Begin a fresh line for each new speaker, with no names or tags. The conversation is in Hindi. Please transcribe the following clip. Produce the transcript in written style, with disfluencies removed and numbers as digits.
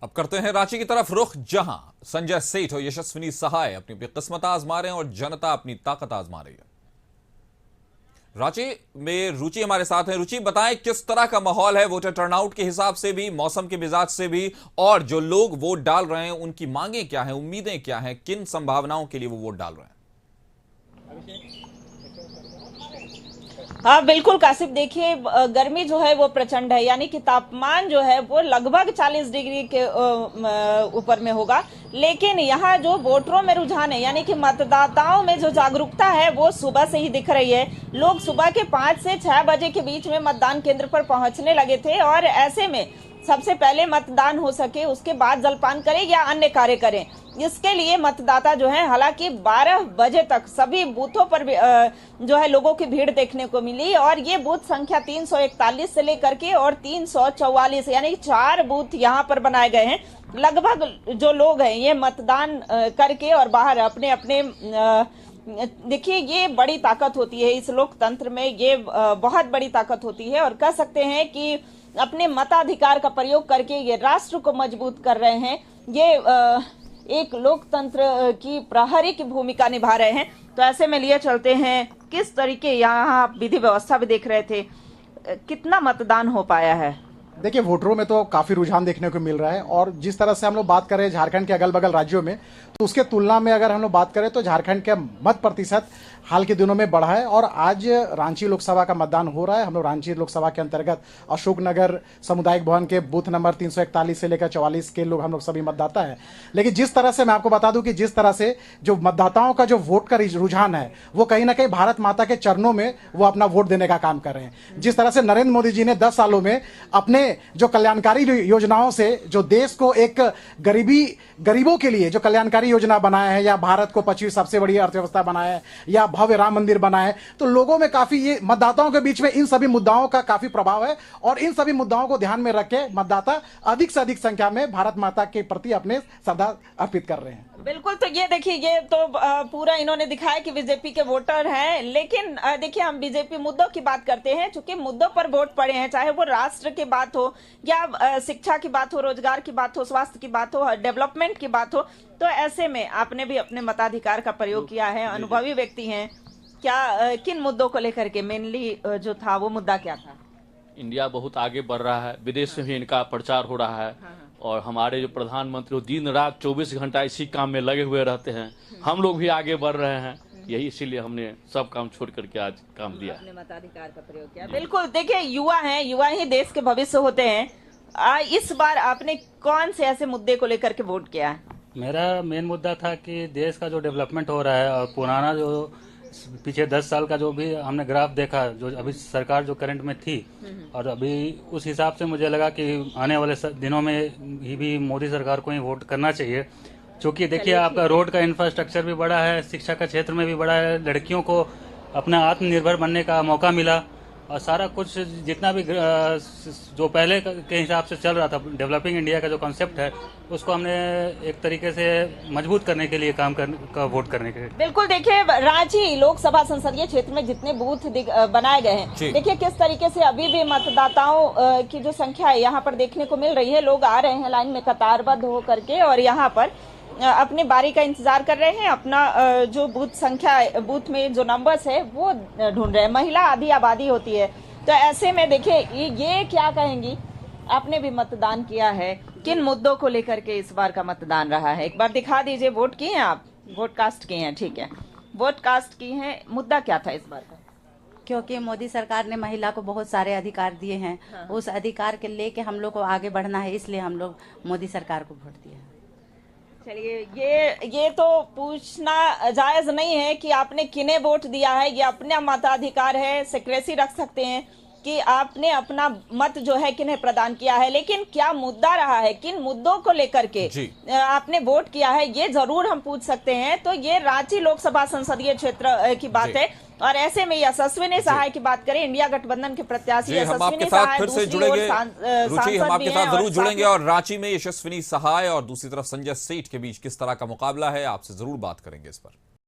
अब करते हैं रांची की तरफ रुख, जहां संजय सेठ और यशस्विनी सहाय अपनी अपनी किस्मत आजमा रहे हैं और जनता अपनी ताकत आजमा रही है। रांची में रुचि हमारे साथ है। रुचि, बताएं किस तरह का माहौल है वोटर टर्नआउट के हिसाब से भी, मौसम के मिजाज से भी, और जो लोग वोट डाल रहे हैं उनकी मांगें क्या हैं, उम्मीदें क्या हैं, किन संभावनाओं के लिए वो वोट डाल रहे हैं?
हाँ बिल्कुल कासिफ, देखिए गर्मी जो है वो प्रचंड है, यानी कि तापमान जो है वो लगभग 40 डिग्री के ऊपर में होगा। लेकिन यहाँ जो वोटरों में रुझान है, यानी कि मतदाताओं में जो जागरूकता है वो सुबह से ही दिख रही है। लोग सुबह के 5 से 6 बजे के बीच में मतदान केंद्र पर पहुंचने लगे थे, और ऐसे में सबसे पहले मतदान हो सके, उसके बाद जलपान करें या अन्य कार्य करें, इसके लिए मतदाता जो है, हालांकि 12 बजे तक सभी बूथों पर जो है लोगों की भीड़ देखने को मिली। और ये बूथ संख्या 341 से लेकर के और 344 यानी 4 बूथ यहाँ पर बनाए गए हैं। लगभग जो लोग हैं ये मतदान करके और बाहर अपने अपने देखिए, ये बड़ी ताकत होती है इस लोकतंत्र में, ये बहुत बड़ी ताकत होती है, और कह सकते हैं कि अपने मताधिकार का प्रयोग करके ये राष्ट्र को मजबूत कर रहे हैं। ये एक लोकतंत्र की प्रहरी की भूमिका निभा रहे हैं। तो ऐसे में लिए चलते हैं किस तरीके, यहाँ आप विधि व्यवस्था भी देख रहे थे, कितना मतदान हो पाया है?
देखिए, वोटरों में तो काफी रुझान देखने को मिल रहा है, और जिस तरह से हम लोग बात करें झारखंड के अगल बगल राज्यों में, तो उसके तुलना में अगर हम लोग बात करें तो झारखंड का मत प्रतिशत हाल के दिनों में बढ़ा है। और आज रांची लोकसभा का मतदान हो रहा है। हम लोग रांची लोकसभा के अंतर्गत अशोकनगर सामुदायिक भवन के बूथ नंबर 341 से लेकर 44 के लोग हम लोग सभी मतदाता हैं। लेकिन जिस तरह से मैं आपको बता दूं कि जिस तरह से जो मतदाताओं का जो वोट का रुझान है वो कहीं ना कहीं भारत माता के चरणों में वो अपना वोट देने का काम कर रहे हैं। जिस तरह से नरेंद्र मोदी जी ने 10 सालों में अपने जो कल्याणकारी योजनाओं से जो देश को एक गरीबों के लिए जो कल्याणकारी योजना बनाया है, या भारत को 25वीं सबसे बड़ी अर्थव्यवस्था बनाया है, या भव्य राम मंदिर बनाया है, तो लोगों में काफी, ये मतदाताओं के बीच में इन सभी मुद्दाओं का काफी प्रभाव है। और इन सभी मुद्दाओं को ध्यान में रख के मतदाता अधिक से अधिक संख्या में भारत माता के प्रति अपने श्रद्धा अर्पित कर रहे हैं।
बिल्कुल, तो ये देखिए, ये तो पूरा इन्होंने दिखाया कि बीजेपी के वोटर हैं। लेकिन देखिए, हम बीजेपी मुद्दों की बात करते हैं, चूंकि मुद्दों पर वोट पड़े हैं, चाहे वो राष्ट्र की बात हो, या शिक्षा की बात हो, रोजगार की बात हो, स्वास्थ्य की बात हो, डेवलपमेंट की बात हो। तो ऐसे में आपने भी अपने मताधिकार का प्रयोग किया है, अनुभवी व्यक्ति हैं, क्या किन मुद्दों को लेकर के मेनली जो था वो मुद्दा क्या था?
इंडिया बहुत आगे बढ़ रहा है, विदेश में भी इनका प्रचार हो रहा है, और हमारे जो प्रधानमंत्री दिन रात 24 घंटा इसी काम में लगे हुए रहते हैं। हम लोग भी आगे बढ़ रहे हैं, यही इसीलिए हमने सब काम छोड़ करके आज काम दिया,
अपने मताधिकार का प्रयोग किया। बिल्कुल, देखिए, युवा हैं, युवा ही देश के भविष्य होते हैं। इस बार आपने कौन से ऐसे मुद्दे को लेकर के वोट किया है?
मेरा मेन मुद्दा था कि देश का जो डेवलपमेंट हो रहा है, और पुराना जो पीछे 10 साल का जो भी हमने ग्राफ देखा, जो अभी सरकार जो करंट में थी, और अभी उस हिसाब से मुझे लगा कि आने वाले दिनों में भी मोदी सरकार को ही वोट करना चाहिए। क्योंकि देखिए, आपका रोड का इंफ्रास्ट्रक्चर भी बड़ा है, शिक्षा का क्षेत्र में भी बड़ा है, लड़कियों को अपना आत्मनिर्भर बनने का मौका मिला, और सारा कुछ जितना भी जो पहले के हिसाब से चल रहा था, डेवलपिंग इंडिया का जो कॉन्सेप्ट है, उसको हमने एक तरीके से मजबूत करने के लिए वोट करने के लिए।
बिल्कुल, देखिए, रांची लोकसभा संसदीय क्षेत्र में जितने बूथ बनाए गए हैं, देखिए किस तरीके से अभी भी मतदाताओं की जो संख्या है यहाँ पर देखने को मिल रही है। लोग आ रहे हैं लाइन में कतारबद्ध हो करके, और यहाँ पर अपनी बारी का इंतजार कर रहे हैं, अपना जो बूथ संख्या, बूथ में जो नंबर्स है वो ढूंढ रहे हैं। महिला आधी आबादी होती है, तो ऐसे में देखिए, ये क्या कहेंगी, आपने भी मतदान किया है, किन मुद्दों को लेकर के इस बार का मतदान रहा है? एक बार दिखा दीजिए, वोट किए हैं आप, वोट कास्ट किए हैं, ठीक है, वोट कास्ट की हैं। मुद्दा क्या था इस बार का?
क्योंकि मोदी सरकार ने महिला को बहुत सारे अधिकार दिए हैं, उस अधिकार के लेके हम लोग को आगे बढ़ना है, इसलिए हम लोग मोदी सरकार को वोट दिया।
चलिए, ये तो पूछना जायज नहीं है कि आपने किन्हें वोट दिया है, ये अपना मताधिकार है, सेक्रेसी रख सकते हैं कि आपने अपना मत जो है किन्हें प्रदान किया है। लेकिन क्या मुद्दा रहा है, किन मुद्दों को लेकर के आपने वोट किया है, ये जरूर हम पूछ सकते हैं। तो ये रांची लोकसभा संसदीय क्षेत्र की बात है, और ऐसे में यशस्विनी सहाय की बात करें, इंडिया गठबंधन के प्रत्याशी
यशस्विनी सहाय, फिर से जुड़ेंगे रुचि, हम आपके साथ जरूर जुड़ेंगे। और रांची में यशस्विनी सहाय और दूसरी तरफ संजय सेठ के बीच किस तरह का मुकाबला है, आपसे जरूर बात करेंगे इस पर।